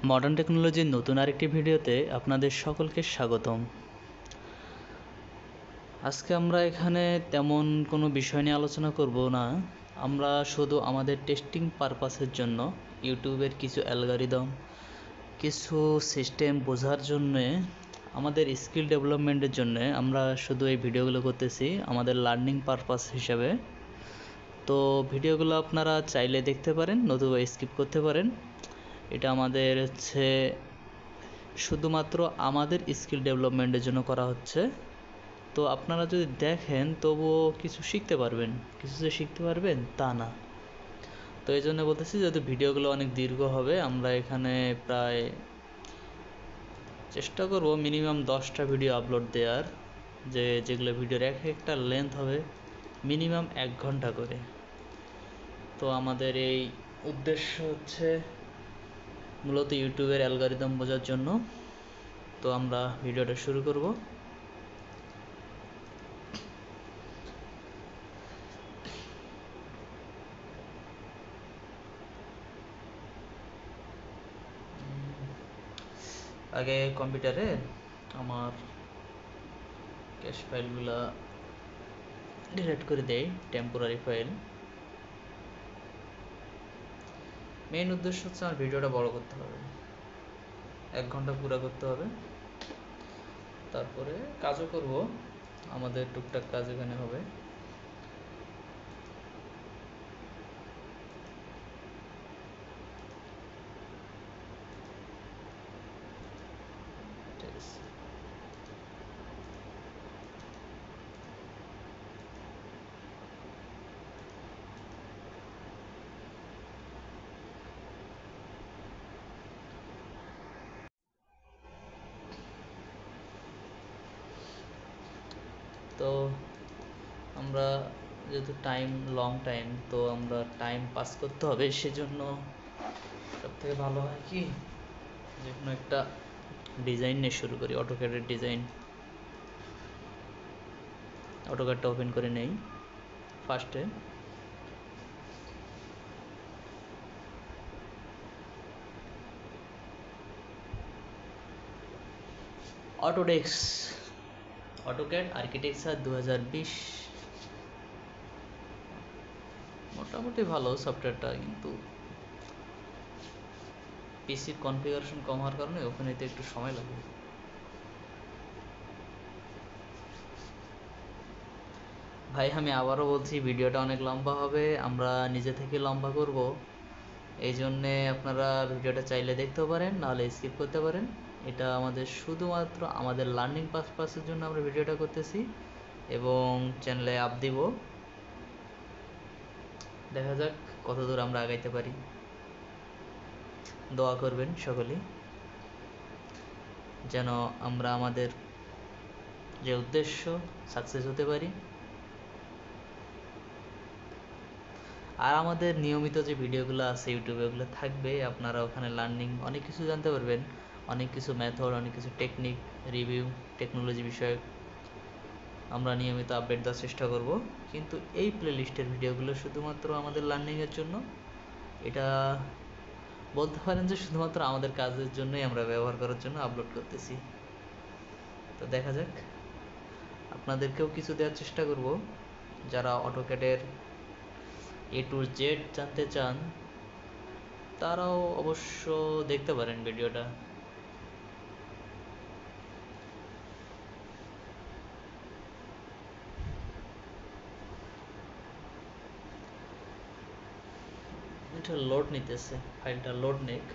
Modern টেকনোলজির নতুন আরেকটি ভিডিওতে আপনাদের সকলকে স্বাগতম। আজকে আমরা এখানে তেমন কোনো বিষয় নিয়ে আলোচনা করব না। আমরা শুধু আমাদের টেস্টিং পারপাসের জন্য ইউটিউবের কিছু অ্যালগরিদম, কিছু সিস্টেম বোঝার জন্যে, আমাদের স্কিল ডেভেলপমেন্টের জন্যে আমরা শুধু এই ভিডিওগুলো করতেছি আমাদের লার্নিং পারপাস হিসাবে। তো ভিডিওগুলো আপনারা চাইলে দেখতে পারেন, নতুবা স্কিপ করতে পারেন। এটা আমাদের শুধুমাত্র আমাদের স্কিল ডেভেলপমেন্টের জন্য করা হচ্ছে। তো আপনারা যদি দেখেন তবুও কিছু শিখতে পারবেন, কিছু যে শিখতে পারবেন তা না। তো এই জন্য বলতেছি যদি ভিডিওগুলো অনেক দীর্ঘ হবে, আমরা এখানে প্রায় চেষ্টা করব মিনিমাম 10টা ভিডিও আপলোড দেওয়ার, যেগুলো ভিডিওর একটা লেন্থ হবে মিনিমাম 1 ঘন্টা করে। তো আমাদের এই উদ্দেশ্য মূলত ইউটিউবের অ্যালগরিদম বোঝার জন্য। তো আমরা ভিডিওটা শুরু করব। আগে কম্পিউটারে আমার ক্যাশ ফাইলগুলো ডিলিট করে দেই, টেম্পোরারি ফাইল। মেইন উদ্দেশ্য আমার ভিডিওটা বড় করতে হবে, 1 ঘন্টা পুরো করতে হবে। তারপরে কাজও করব, আমাদের টুকটাক কাজ এখানে হবে। ঠিক আছে। তো আমরা যেহেতু লং টাইম, তো আমরা টাইম পাস করতে হবে, সেজন্য সবথেকে ভালো হয় কি যে কোনো একটা ডিজাইন নিয়ে শুরু করি। অটোক্যাডের ডিজাইন, অটোক্যাডটা ওপেন করে নেই ফার্স্টে। অটোক্যাড আর্কিটেকচার 2020 মোটামুটি ভালো সফটওয়্যারটা, কিন্তু পিসির কনফিগারেশন কম হওয়ার কারণে ওখানে তো একটু সময় লাগে। ভাই আমি আবারও বলছি, ভিডিওটা অনেক লম্বা হবে, আমরা নিজে থেকে লম্বা করব। এই জন্যে আপনারা ভিডিওটা চাইলে দেখতেও পারেন, নাহলে স্কিপ করতে পারেন। এটা আমাদের শুধুমাত্র আমাদের লার্নিং পারপাসের জন্য আমরা ভিডিওটা করতেছি এবং চ্যানেলে আপ দিব। দেখা যাক কতদূর আমরা আগাইতে পারি। দোয়া করবেন সকলেই, যেন আমরা আমাদের যে উদ্দেশ্য সাকসেস হতে পারি। আর আমাদের নিয়মিত যে ভিডিওগুলো আছে ইউটিউবে, ওগুলো থাকবে। আপনারা ওখানে লার্নিং অনেক কিছু জানতে পারবেন, অনেক কিছু মেথড, অনেক কিছু টেকনিক, রিভিউ, টেকনোলজি বিষয়ক আমরা নিয়মিত আপডেট দেওয়ার চেষ্টা করব। কিন্তু এই প্লেলিস্টের ভিডিওগুলো শুধুমাত্র আমাদের লার্নিংয়ের জন্য। এটা বলতে পারেন যে শুধুমাত্র আমাদের কাজের জন্যই আমরা ব্যবহার করার জন্য আপলোড করতেছি। তো দেখা যাক, আপনাদেরকেও কিছু দেওয়ার চেষ্টা করব। যারা অটোক্যাডের A to Z জানতে চান তারাও অবশ্য দেখতে পারেন ভিডিওটা। এটা লোড নিতেছে, ফাইলটা লোড নেক।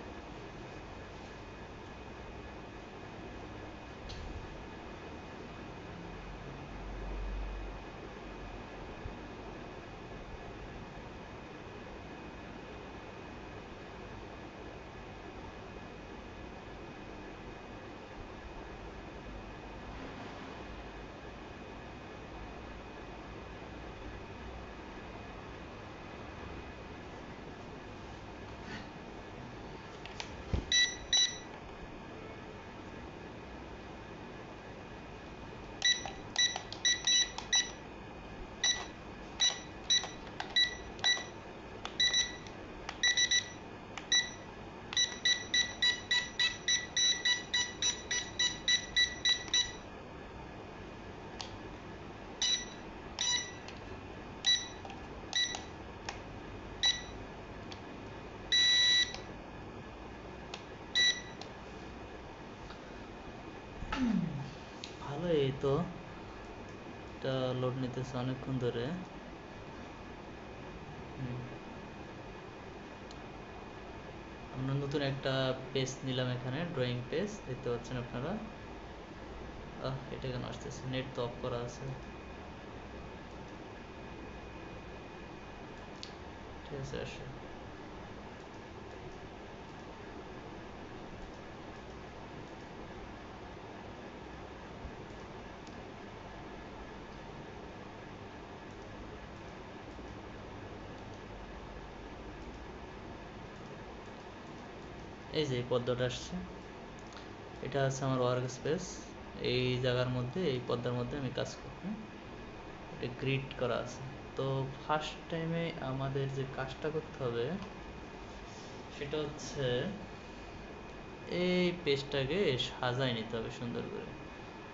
তো এটা লোড নিতেছে অনেকক্ষণ ধরে। আমরা নতুন একটা পেজ নিলাম এখানে, ড্রয়িং পেজ দেখতে পাচ্ছেন আপনারা। এটা কেন আসতেছে? নেট তো অফ করা আছে। ঠিক আছে, আসে। এই যে পদ্মাটা আসছে, এটা হচ্ছে আমার ওয়ার্ক স্পেস। এই জায়গার মধ্যে, এই পদ্মার মধ্যে আমি কাজ করব। এটা গ্রিড করা আছে। তো ফার্স্ট টাইমে আমাদের যে কাজটা করতে হবে সেটা হচ্ছে এই পেজটাকে সাজাই নিতে হবে সুন্দর করে।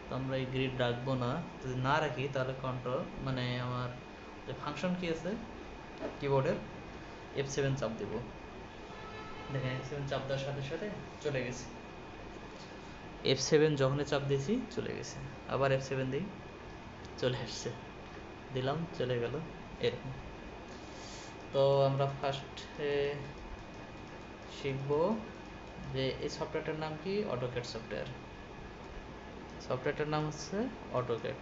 তো আমরা এই গ্রিড রাখবো না, যদি না রাখি তাহলে কন্ট্রোল মানে আমার যে ফাংশন কি আছে কিবোর্ডের, F7 চাপ দেব। দেখেন F7 চাপ দেওয়ার সাথে সাথে চলে গেছে। F7 যখনই চাপ দিয়েছি চলে গেছে। আবার F7 দিই, চলে আসছে। দিলাম, চলে গেল, এরকম। তো আমরা ফার্স্টে শিখব যে এই সফটওয়্যারটার নাম কি, অটোক্যাড সফটওয়্যার। সফটওয়্যারটার নাম হচ্ছে অটোক্যাড।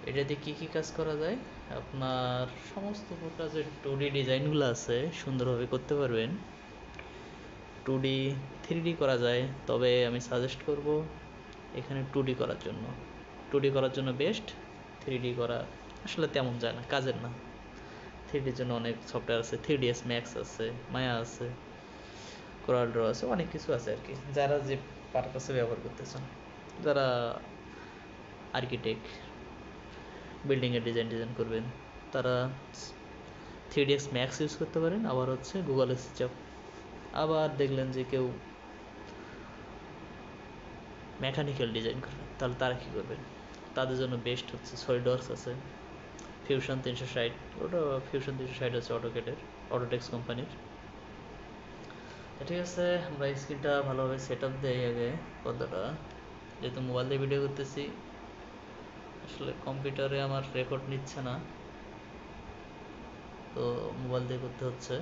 এটা দিয়ে কী কী কাজ করা যায়, আপনার সমস্ত প্রকার যে 2D ডিজাইনগুলো আছে সুন্দরভাবে করতে পারবেন। 2D 3D করা যায়, তবে আমি সাজেস্ট করব এখানে 2D করার জন্য। 2D করার জন্য বেস্ট, 3D করা আসলে তেমন যায় না, কাজের না। 3Dর জন্য অনেক সফটওয়্যার আছে, 3ds Max আছে, মায়া আছে, কোরাল ড্র আছে, অনেক কিছু আছে আর কি, যারা যে পারপাসে ব্যবহার করতে চান। যারা আর্কিটেক্ট, বিল্ডিংয়ের ডিজাইন করবেন তারা 3ds Max ইউজ করতে পারেন। আবার হচ্ছে গুগল স্কেচআপ। আবার দেখলেন যে কেউ মেকানিক্যাল ডিজাইন করবেন, তাহলে তারা কী করবেন? তাদের জন্য বেস্ট হচ্ছে সলিডওয়ার্কস আছে, ফিউশন 360। ওটা ফিউশন 360 হচ্ছে অটোক্যাডের, অটোটেক্স কোম্পানির। ঠিক আছে, আমরা স্ক্রিনটা ভালোভাবে সেট আপ দিই আগে পর্দাটা। যেহেতু মোবাইল দিয়ে ভিডিও করতেছি, আসলে কম্পিউটারে আমার রেকর্ড নিচ্ছে না, তো মোবাইল দিয়ে করতে হচ্ছে।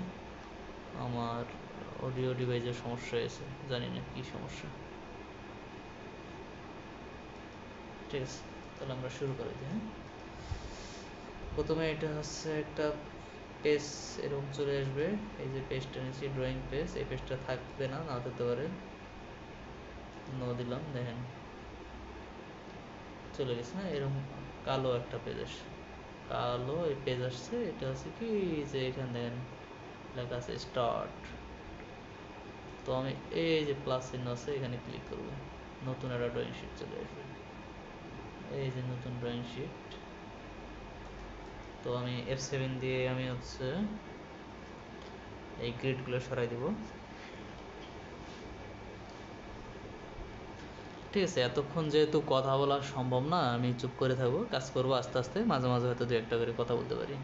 আমার অডিও ডিভাইসের সমস্যা হয়েছে, জানি না কী সমস্যা। ঠিক আছে, তাহলে আমরা শুরু করে দিই। হ্যাঁ, প্রথমে এটা হচ্ছে একটা পেজ, এরকম চলে আসবে। এই যে পেজটা নিয়েছি ড্রয়িং পেজ, এই পেজটা থাকবে না, না থাকতে পারে। নো দিলাম, দেখেন চলে গেছে না, এরকম কালো একটা পেজ আসছে। কালো এই পেজ আসছে, এটা হচ্ছে কি যে এখানে দেখেন লেখা আছে স্টার্ট। তো আমি এই যে প্লাস চিহ্ন আছে এখানে ক্লিক করব, নতুন একটা ড্রয়িং শিট চলে আসবে। এই যে নতুন ড্রয়িং শিট। তো আমি F7 দিয়ে আমি হচ্ছে এই গ্রিডগুলো সরাই দিব। ঠিক আছে, এতক্ষণ যেহেতু কথা বলা সম্ভব না, আমি চুপ করে থাকবো, কাজ করবো আস্তে আস্তে, মাঝে মাঝে হয়তো দু একটা করে কথা বলতে পারি,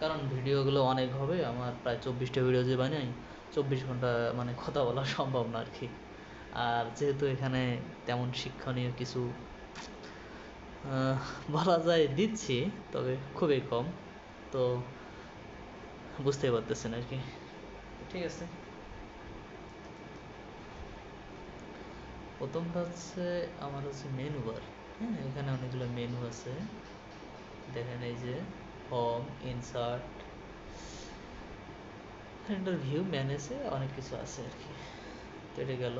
কারণ ভিডিওগুলো অনেক হবে। আমার প্রায় 24টা ভিডিও যে বানাই, 24 ঘন্টা মানে কথা বলা সম্ভব না আর কি। আর যেহেতু এখানে তেমন শিক্ষণীয় কিছু বলা যায় দিচ্ছি, তবে খুবই কম, তো বুঝতেই পারতেছেন আর কি। ঠিক আছে, প্রথমটা হচ্ছে আমার হচ্ছে মেনু বার। হ্যাঁ, এখানে অনেকগুলো মেনু আছে, দেখেন এই যে হোম, ইনসার্ট, রেন্ডার, ভিউ, ম্যানেজে অনেক কিছু আছে আর কি। তো এটা গেল।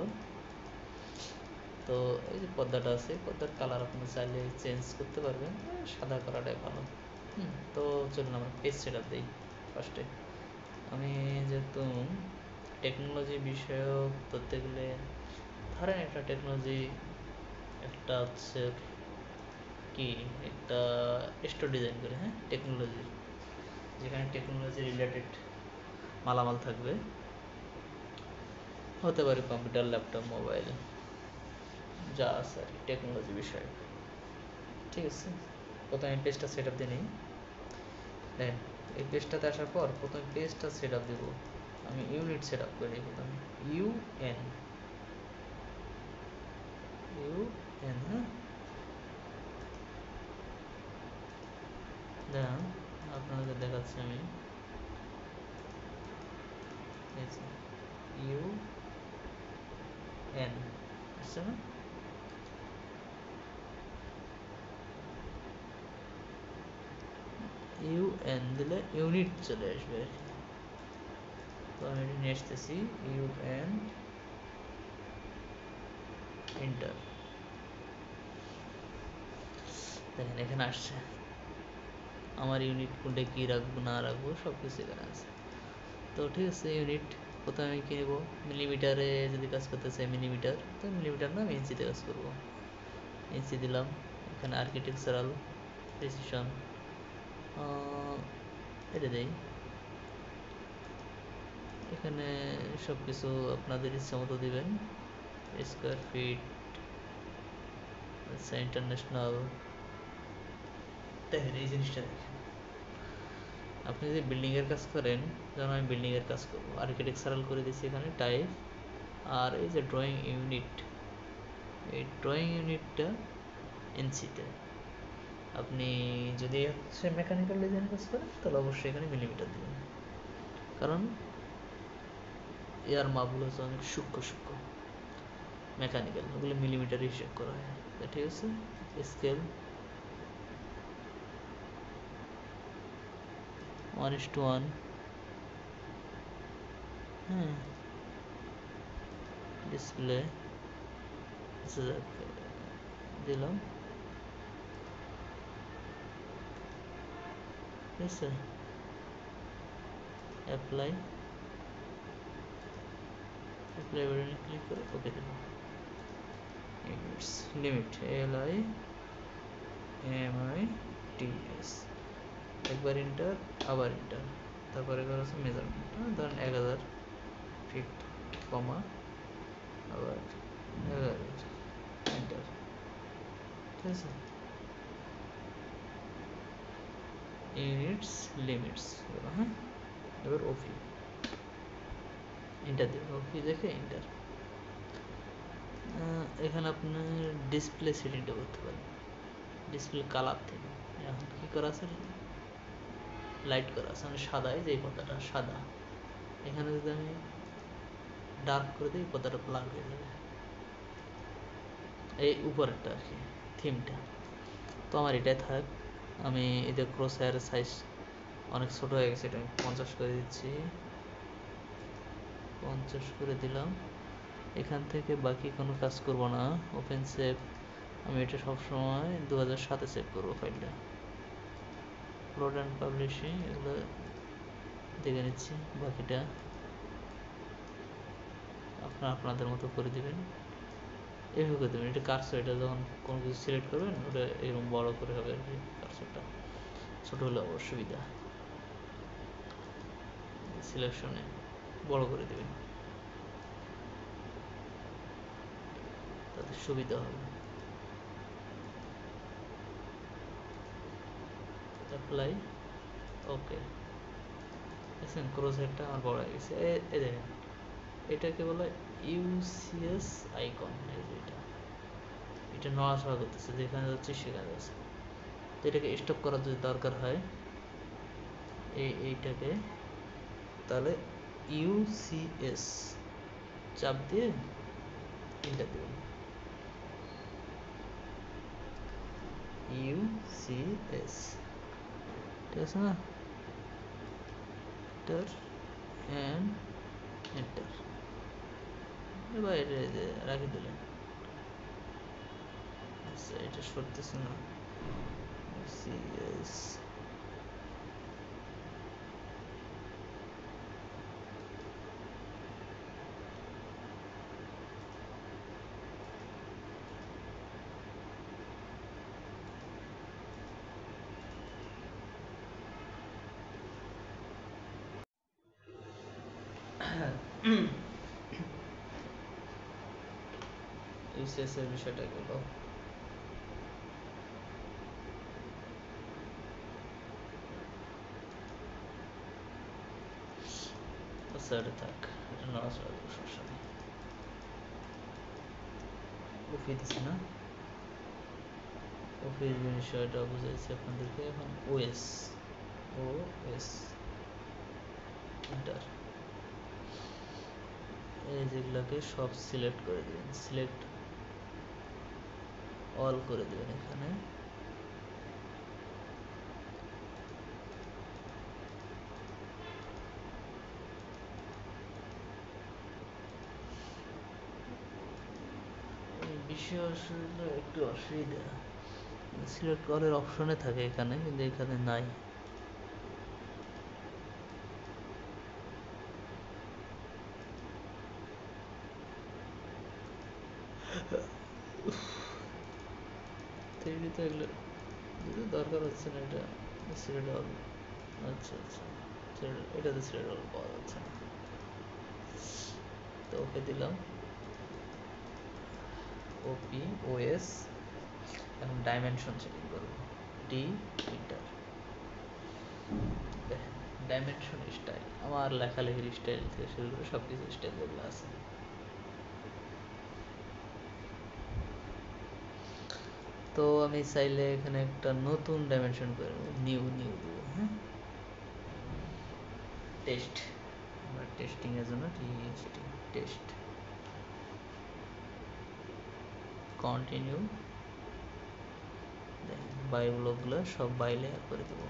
তো এই যে পর্দাটা আছে, পর্দার কালার আপনি চাইলে চেঞ্জ করতে পারবেন, সাদা করাটাই ভালো। তো চলুন আমরা পেজ সেট আপ দিই ফার্স্টে। আমি যেহেতু টেকনোলজি বিষয়ক ধরতে গেলে, ধরেন একটা টেকনোলজি, একটা হচ্ছে কি, একটা স্টোর ডিজাইন করে, হ্যাঁ, টেকনোলজির, যেখানে টেকনোলজি রিলেটেড মালামাল থাকবে, হতে পারে কম্পিউটার, ল্যাপটপ, মোবাইল, যা আছে আর কি টেকনোলজি বিষয়ে। ঠিক আছে, প্রথমে পেজটা সেট আপ দিয়ে নিই। দেখেন এই পেজটাতে আসার পর প্রথমে পেজটা সেট আপ দেবো। আমি ইউনিট সেট আপ করি প্রথমে, UN ইউ এন, হ্যাঁ দেখেন আপনাদেরকে দেখাচ্ছি আমি, ইউ এন আসছে না, ইউ এন দিলে ইউনিট চলে আসবে আর কি। তো আমি এটা নিয়ে আসতেছি ইউ এন এন্টার, দেখেন এখানে আসছে আমার ইউনিট কোনটা কী রাখবো না রাখবো সব কিছু এখানে আছে। তো ঠিক আছে, ইউনিট প্রথমে আমি কী নেব, মিলিমিটারে যদি কাজ করতে চাই মিলিমিটার, তো মিলিমিটার না আমি ইঞ্চিতে কাজ করবো, ইঞ্চি দিলাম। এখানে আর্কিটেকচারাল প্রেসিশন এটা দেই, এখানে সব কিছু আপনাদের ইচ্ছা মতো দেবেন, স্কোয়ার ফিট, আচ্ছা ইন্টারন্যাশনাল। দেখেন এই জিনিসটা দেখেন, আপনি যদি বিল্ডিংয়ের কাজ করেন, যেমন আমি বিল্ডিংয়ের কাজ করবো, আর্কিটেকচারাল করে দিচ্ছি এখানে টাইপ, আর এই যে ড্রয়িং ইউনিট, এই ড্রয়িং ইউনিটটা ইঞ্চিতে। আপনি যদি হচ্ছে মেকানিক্যাল ডিজাইন কাজ করেন তাহলে অবশ্যই এখানে মিলিমিটার দেবেন, কারণ এয়ার মাপগুলো হচ্ছে অনেক সূক্ষ্ম সূক্ষ্ম, মেকানিক্যাল ওগুলো মিলিমিটারে হিসেব করা হয়। তো ঠিক আছে, স্কেল 1:1, হ্যাঁ ডিসপ্লে দিলাম, ঠিক আছে অ্যাপ্লাই, অ্যাপ্লাই বাটনে ক্লিক করে ওকে দিলাম। ইউনিটস লিমিট LIMITS, একবার ইন্টার আবার ইন্টার, তারপরে এবার হচ্ছে মেজারমেন্ট, ধরেন 1000 ফিট কমা আবার 11 এন্টার, ঠিক আছে ইউনিটস লিমিটস, হ্যাঁ এবার ওপি এন্টার দেবেন, ওপি দেখে এন্টার। এখানে আপনার ডিসপ্লে সেটিংটা করতে পারেন, ডিসপ্লে কালার থেকে এখন কী করা আছে, লাইট করা আছে, মানে সাদা, এই যে এই পর্দাটা সাদা, এখানে যদি আমি ডার্ক করে দিই পর্দাটা ব্ল্যাক হয়ে যাবে, এই উপরেরটা আর কি থিমটা। তো আমার এটাই থাক, আমি এই যে ক্রস হেয়ারের সাইজ অনেক ছোট হয়ে গেছে, এটা আমি 50 করে দিচ্ছি, 50 করে দিলাম। এখান থেকে বাকি কোনো কাজ করব না, ওপেন সেভ, আমি এটা সবসময় 2007-এ সেভ করবো ফাইলটা, লোড অ্যান্ড পাবলিশিং এগুলো দেখে নিচ্ছি, বাকিটা আপনাদের মতো করে দিবেন, এইভাবে করে দেবেন। এটা কার্সর, এটা যখন কোনো কিছু সিলেক্ট করবেন ওটা এরকম বড় করে হবে আর কি, কার্সরটা ছোটো হলে অসুবিধা, সিলেকশনে বড় করে দেবেন তাতে সুবিধা হবে। অ্যাপ্লাই ওকে, দেখছেন ক্রস হেডটা আমার বড় হয়ে গেছে, এই দেখেন এটাকে বলে ইউসিএস আইকন, এই যে এটা নড়াচড়া করতেছে, যেখানে যাচ্ছে সেখানে যাচ্ছে। তো এটাকে স্টপ করার যদি দরকার হয় এইটাকে, তাহলে ইউসিএস চাপ দিয়ে এন্টার দেবেন, ইউসিএস, ঠিক আছে না, এন্টার অ্যান্ড এন্টার, এবার এটা রাখি দিলেন। আচ্ছা এটা সরতেছে না, ইউসিএস ইউসিএস এর বিষয়টা গেল। আচ্ছা এটা থাক, এটা নড়াচড়া দেবো সমস্যা নেই। ওপি দিছে না, ওপির বিষয়টা বুঝাইছি আপনাদেরকে। এখন ওএস, ওএস এন্টার, এই যেগুলাকে সব সিলেক্ট করে দেবেন, সিলেক্ট অল করে দেবেন এখানে। বিষয় আসলে একটু অসুবিধা, সিলেক্ট অলের অপশনে থাকে এখানে, কিন্তু এখানে নাই। তো এগুলো দরকার হচ্ছে না, এটা সিলেক্ট অল। আচ্ছা আচ্ছা, এটাতে সিলেক্ট অল পাওয়া যাচ্ছে না, তো ওকে দিলাম, ওপি ওএস। এখন ডাইমেনশন সেটিং করব, ডি ইন্টার, ডাইমেনশন স্টাইল, আমার লেখালেখির স্টাইল থেকে শুরু করে সব কিছু স্টাইল যেগুলো আছে। তো আমি চাইলে এখানে একটা নতুন ডাইমেনশন করে নিউ নিউ দেবো। হ্যাঁ, টেস্ট, আমরা টেস্টিং এর জন্য টেস্ট, কন্টিনিউ, বাই ব্লকগুলো সব বাই লেয়ার করে দেবো।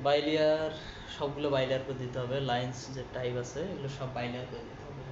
বাইলিয়ার সবগুলো বাইলিয়ার করে দিতে হবে, লাইন্স যে টাইপ আছে এগুলো সব বাইলিয়ার করে দিতে হবে।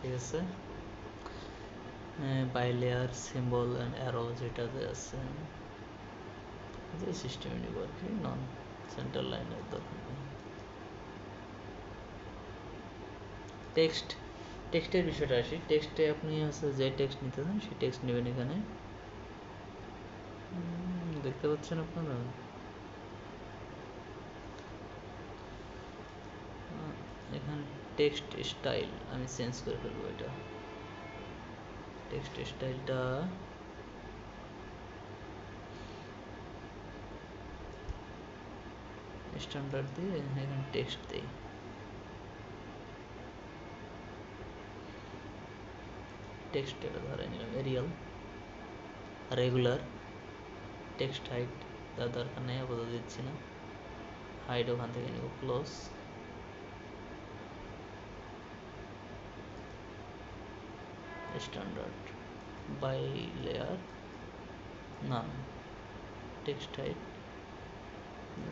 ঠিক আছে, বাইলেয়ার সিম্বল অ্যান্ড অ্যারো যেটাতে আছে যে সিস্টেম নিব আর কি, নন সেন্টার লাইনের দরকার নেই। টেক্সট, টেক্সটের বিষয়টা আসি, টেক্সটে আপনি হচ্ছে যে টেক্সট নিতে চান সেই টেক্সট নেবেন এখানে। দেখতে পাচ্ছেন আপনারা, এখানে টেক্সট স্টাইল আমি চেঞ্জ করে ফেলবো, এটা টেক্সট স্টাইলটা স্ট্যান্ডার্ড দিয়ে এখানে টেক্সট দিই, টেক্সট এটা ধরে নিলাম এরিয়াল, রেগুলার, টেক্সট হাইট তার দরকার নেই, আপাতত দিচ্ছি না, হাইট ওখান থেকে নিব close, standard, by layer, none, text height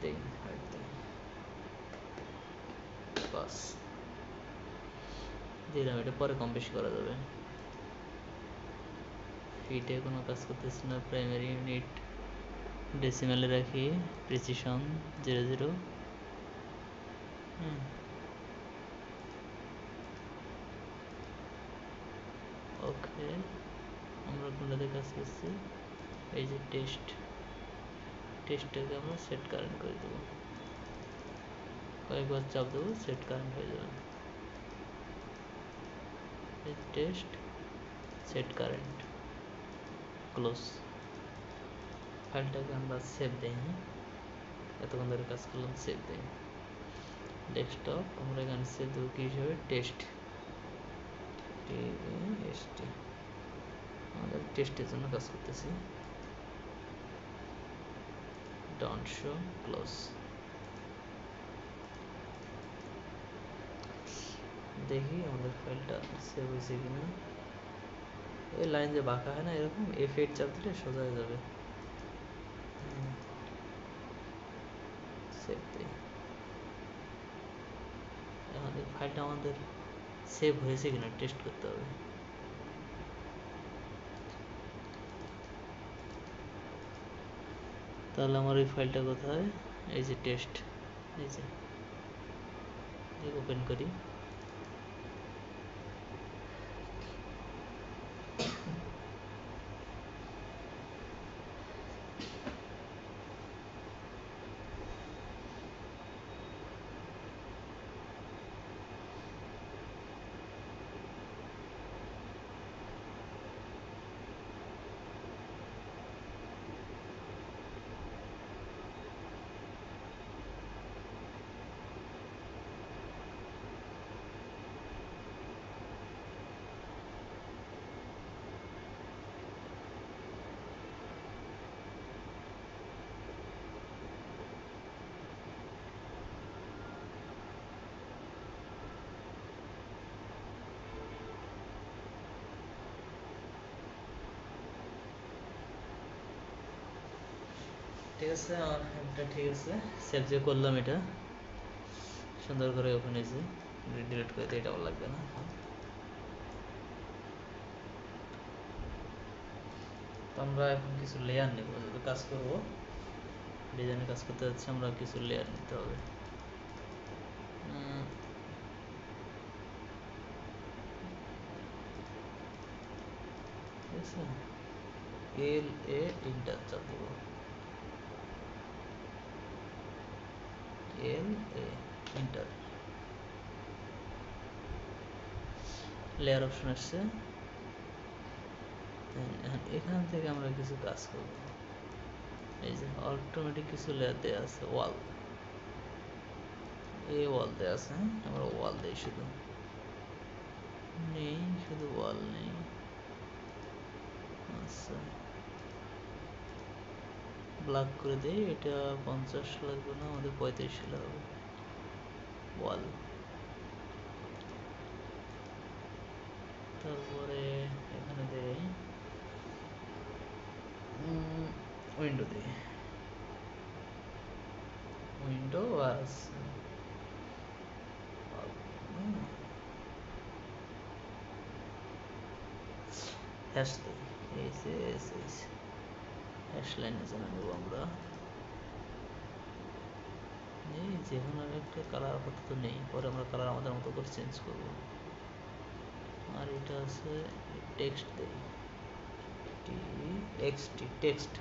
দেই, হাইট দেই, বাস দিলাম। এটা পরে কম বেশি করা যাবে। ফিটে কোনো কাজ করতেছি না, প্রাইমারি ইউনিট ডেসিমেলে রাখি, প্রিসিশন 00, আমরা কোনটাতে কাজ করছি, এই যে টেস্টটাকে আমরা সেট কারেন্ট করে দেবো, কয়েকবার চাপ দেবো সেট কারেন্ট হয়ে যাবে। Test set current close. ফাইলটাকে আমরা সেভ দেই, হ্যাঁ এতক্ষণ ধরে কাজ করলাম, সেভ দেই। ডেস্কটপ আমরা এখানে সেভ দেবো কি হিসাবে, টেস্ট, আমাদের টেস্টের জন্য কাজ করতেছি। Don't show, close. দেখি আমাদের ফাইলটা সেভ হয়েছে কিনা। এই লাইন যে বাঁকা হয় না, এরকম F8 চাপ দিলে সোজা হয়ে যাবে। সেভ দিই। এখন এই ফাইলটা আমাদের সেভ হয়েছে কিনা টেস্ট করতে হবে। তাহলে আমার এই ফাইলটা কোথায়, এই যে টেস্ট, এই যে ওপেন করি। ঠিক আছে, আমার এটা ঠিক আছে, সেভ যে করলাম এটা সুন্দর করে ওপেন হয়েছে। ডিলিট করে দিই, এটা ভালো লাগবে না। তো আমরা এখন কিছু লেয়ার নেব, যেহেতু কাজ করব, ডিজাইনে কাজ করতে যাচ্ছি, আমরা কিছু লেয়ার নিতে হবে। ঠিক আছে, LA ইন্টার চাপ দেব, LA ইন্টার, লেয়ার অপশন আসছে। এখান থেকে আমরা কিছু কাজ করব। এই যে অটোমেটিক কিছু লেয়ার দেওয়া আছে, ওয়াল, এই ওয়াল দেওয়া আছে, আমরা ওয়াল দেই, শুধু নেই, শুধু ওয়াল নেই। আচ্ছা, ব্ল্যাক করে দেই, এটা 50 লাগবে না, আমাদের 35 লাগবে। ওয়াল, তারপরে এখানে দেই উইন্ডো, দিই উইন্ডো, আর হ্যাশ দিই, হ্যাশ লাইনের জন্য নেব আমরা। এই যেকোনো একটা কালার আপাতত নেই, পরে আমরা কালার আমাদের মতো করে চেঞ্জ করব। আর এটা আছে টেক্সট দেই, টেক্সট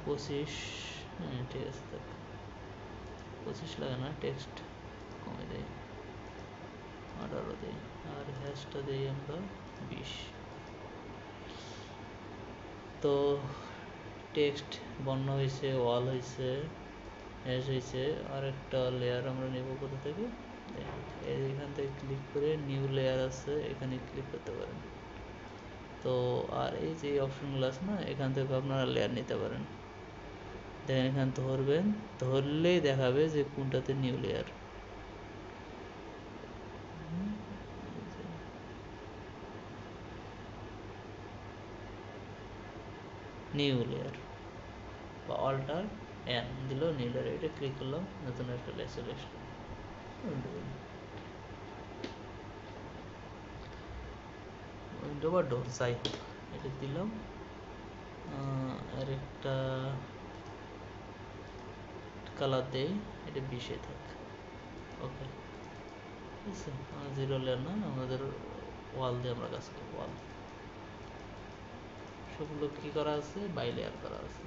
25, ঠিক আছে, 25 লাগে না, টেক্সট কমে দেয়, 18 দেই। আর হ্যাশটা দেই আমরা 20। তো টেক্সট বর্ণ হয়েছে, ওয়াল হয়েছে, হ্যাশ হয়েছে। আর একটা লেয়ার আমরা নেব কোথা থেকে, এইখান থেকে ক্লিক করে নিউ লেয়ার আছে, এখানে ক্লিক করতে পারেন। তো আর এই যে অপশনগুলো আছে না, এখান থেকে আপনারা লেয়ার নিতে পারেন। দেখেন এখানে ধরবেন, ধরলেই দেখাবে যে কোনটাতে নিউ লেয়ার। নিউ লেয়ার বা অল্টার এন দিলেও নিউ লেয়ার, এটা ক্লিক করলাম, নতুন একটা লেয়ার চলে আসলো। উইন্ডো বা ডোর যাই হোক, এটা দিলাম। আর একটা কালার দেই, এটা 20-এ থাক, ওকে। ঠিক আছে, জিরো লেয়ার না, আমাদের ওয়াল দিয়ে আমরা কাজ করবো। ওয়াল সবগুলো কি করা আছে, বাই লেয়ার করা আছে।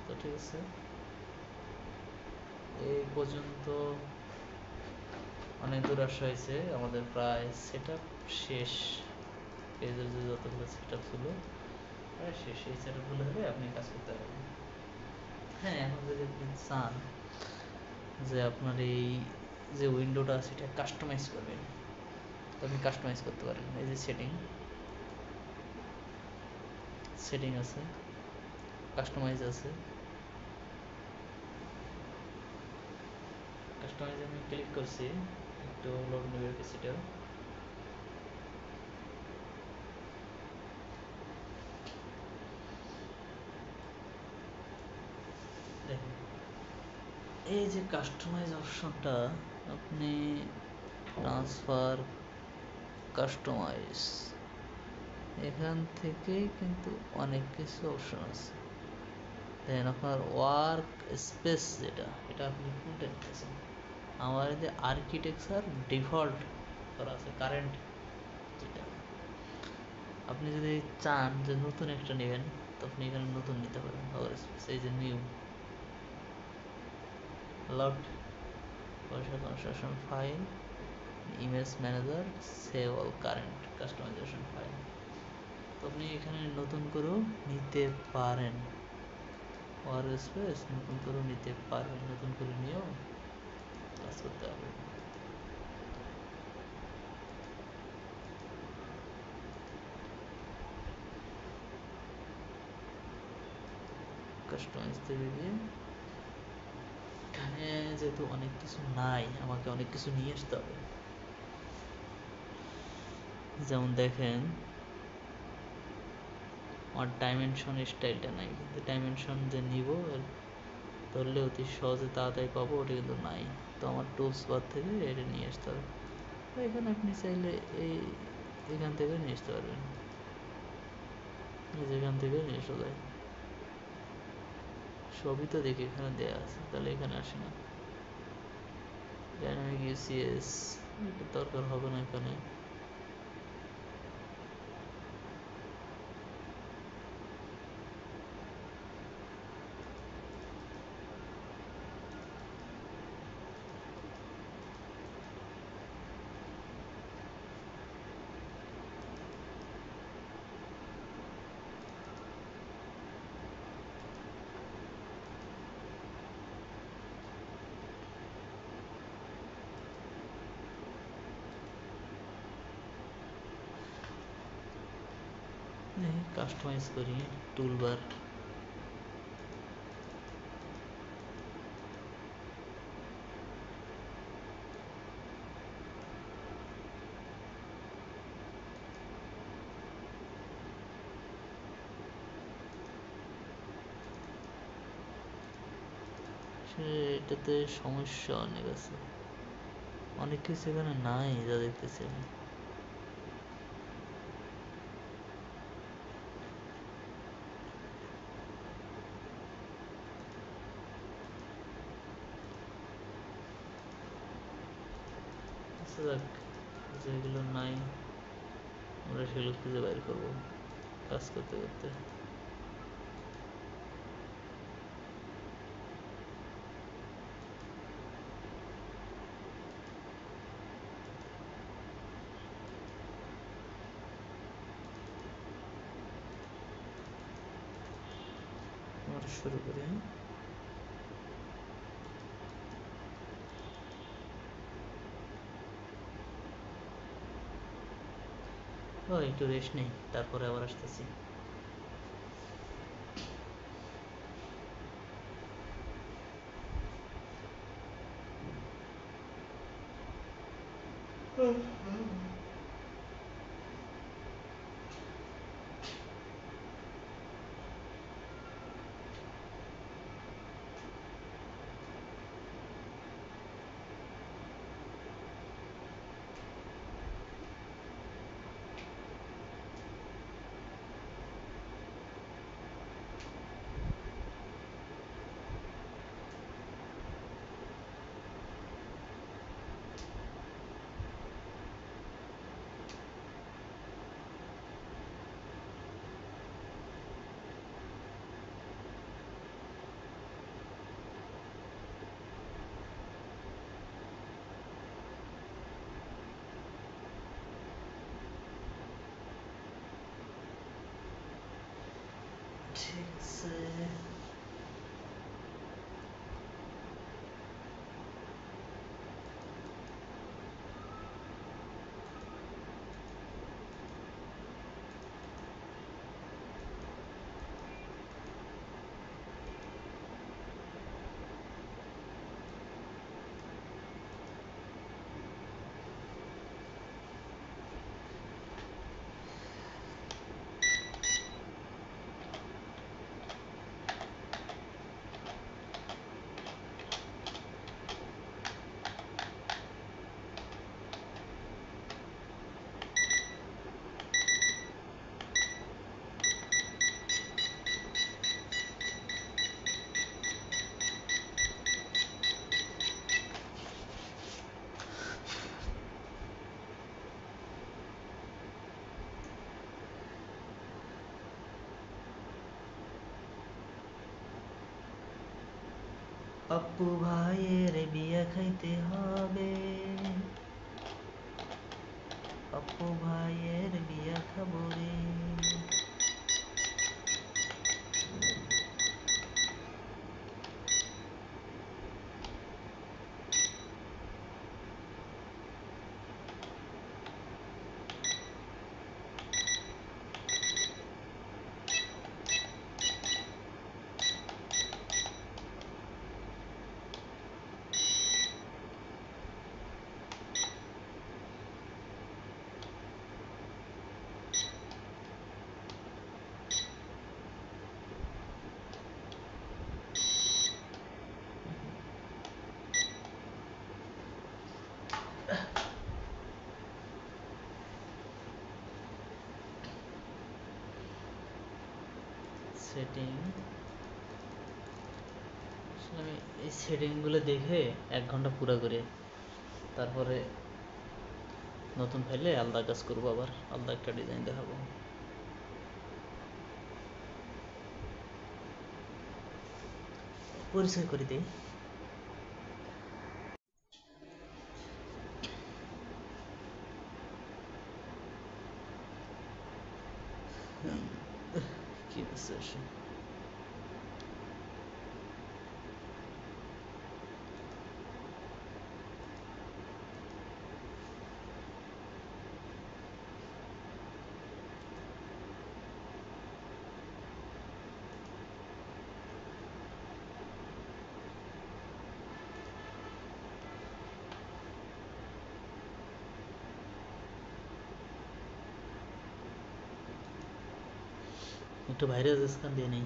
তো ঠিক আছে, এই পর্যন্ত অনেক দূর আসা হয়েছে। আমাদের প্রায় সেট শেষ। পেজের যে যতগুলো সেট ছিল প্রায় শেষ। এই সেট আপগুলো হলে আপনি কাজ করতে পারবেন। হ্যাঁ, এখন যদি আপনি চান যে আপনার এই যে উইন্ডোটা আছে এটা কাস্টমাইজ করবেন, তো আপনি কাস্টমাইজ করতে পারেন। এই যে সেটিং আছে, কাস্টমাইজ আছে। কাস্টমাইজে আমি ক্লিক করছি, একটু লোড নেবে পিসিটা। দেখেন এই যে কাস্টমাইজ অপশনটা, আপনি ট্রান্সফার কাস্টমাইজ, এখান থেকেই কিন্তু অনেক কিছু অপশন আছে। দেন আপনার ওয়ার্ক স্পেস যেটা, এটা আপনি কোনটা নিতেছেন। আমার এই যে আর্কিটেকচার ডিফল্ট করা আছে, কারেন্ট যেটা। আপনি যদি চান যে নতুন একটা নেবেন, তো আপনি এখানে নতুন নিতে পারেন। ওয়ার্ক স্পেস, এই যে নিউ লট পয়সা construction file, image manager, save all current customization file. তো আপনি এখানে নতুন করেও নিতে পারেন। ওয়ার্ক স্পেস নতুন করেও নিতে পারবেন, নতুন করে নিয়েও কাজ করতে পারবেন। কাস্টমাইজ থেকে গিয়ে এখানে যেহেতু অনেক কিছু নাই, আমাকে অনেক কিছু নিয়ে আসতে হবে। যেমন দেখেন আমার ডাইমেনশন স্টাইলটা নাই, কিন্তু ডাইমেনশন যে নিব ধরলে অতি সহজে তাড়াতাড়ি পাবো, ওটা কিন্তু নাই। তো আমার টুলস বার থেকে এটা নিয়ে আসতে হবে। এখানে আপনি চাইলে এখান থেকে নিয়ে আসতে পারবেন, যেখান থেকে নিয়ে আসা যায়। সবই তো দেখি এখানে দেওয়া আছে, তাহলে এখানে আসে না। ডাইনামিক ইউসিএস এটা দরকার হবে না এখানে। কাস্টমাইজ করি টুলবার। এটাতে সমস্যা অনেক আছে, অনেক কিছু এখানে নাই যা দেখতেছি আমি। আচ্ছা যাক, যেগুলো নাই আমরা সেগুলো খুঁজে বাইর করবো কাজ করতে করতে। আমরা শুরু করি। ও একটু রেস্ট নেই, তারপরে আবার আসতেছি। ঠিক আছে। পাপ্পু ভাইয়ের বিয়া খাইতে হবে, পাপ্পু ভাইয়ের বিয়া খাবো রে। সেটিং, আমি এই সেটিংগুলো দেখে 1 ঘন্টা পুরো করে তারপরে নতুন ফাইলে আলাদা কাজ করবো, আবার আলাদা একটা ডিজাইন দেখাবো। পরিচয় করে দিই। কি বলছে? একটু ভাইরাস স্ক্যান দিয়ে নেই।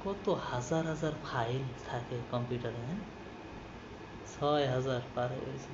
কত হাজার হাজার ফাইল থাকে কম্পিউটারে, হ্যাঁ? 6000 পার হয়ে গেছে।